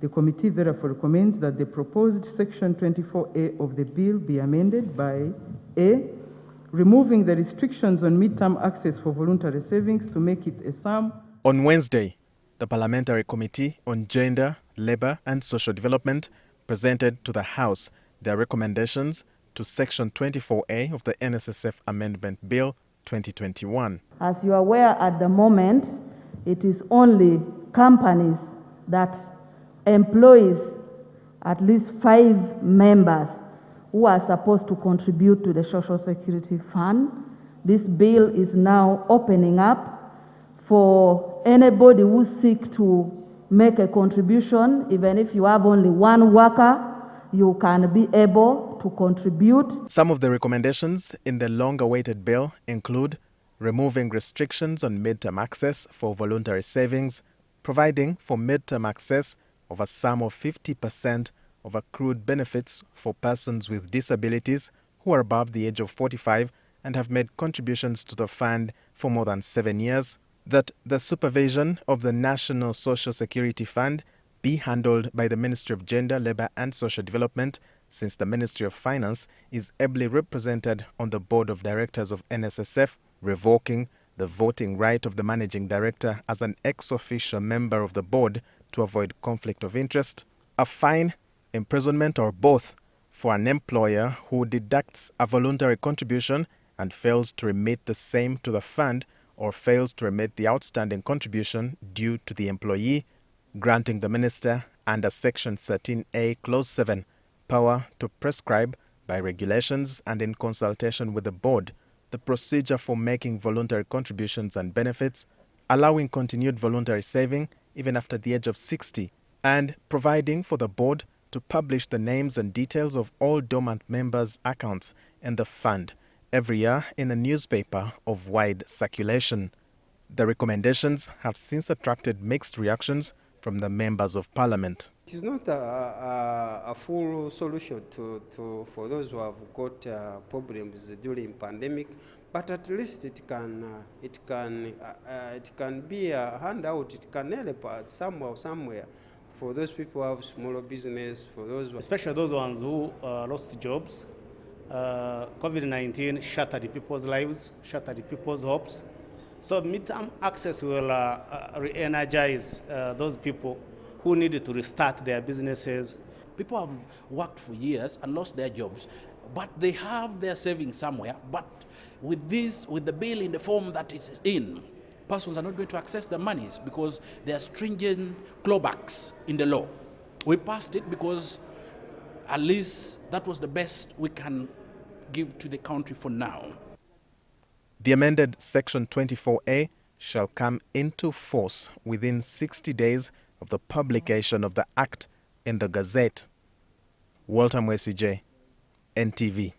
The committee therefore recommends that the proposed Section 24A of the bill be amended by A, removing the restrictions on midterm access for voluntary savings to make it a sum. On Wednesday, the Parliamentary Committee on Gender, Labour and Social Development presented to the House their recommendations to Section 24A of the NSSF Amendment Bill 2021. As you are aware, at the moment, it is only companies that employs at least 5 members who are supposed to contribute to the Social Security Fund. This bill is now opening up for anybody who seeks to make a contribution. Even if you have only 1 worker, you can be able to contribute. Some of the recommendations in the long-awaited bill include removing restrictions on midterm access for voluntary savings, providing for midterm access of a sum of 50% of accrued benefits for persons with disabilities who are above the age of 45 and have made contributions to the fund for more than 7 years, that the supervision of the National Social Security Fund be handled by the Ministry of Gender, Labour and Social Development, since the Ministry of Finance is ably represented on the Board of Directors of NSSF, revoking the voting right of the Managing Director as an ex officio member of the board to avoid conflict of interest, a fine, imprisonment or both for an employer who deducts a voluntary contribution and fails to remit the same to the fund or fails to remit the outstanding contribution due to the employee, granting the minister under Section 13A, Clause 7, power to prescribe by regulations and in consultation with the board the procedure for making voluntary contributions and benefits, allowing continued voluntary saving even after the age of 60, and providing for the board to publish the names and details of all dormant members' accounts in the fund every year in a newspaper of wide circulation. The recommendations have since attracted mixed reactions from the members of Parliament. It is not a full solution for those who have got problems during pandemic, but at least it can be a handout. It can help somewhere for those people who have smaller business, for those especially those ones who lost jobs. COVID-19 shattered people's lives, shattered people's hopes. So midterm access will re-energize those people who needed to restart their businesses. People have worked for years and lost their jobs, but they have their savings somewhere. But with the bill in the form that it's in, persons are not going to access the monies because there are stringent clawbacks in the law. We passed it because at least that was the best we can give to the country for now. The amended Section 24A shall come into force within 60 days of the publication of the Act in the Gazette. Walter Mwesije, NTV.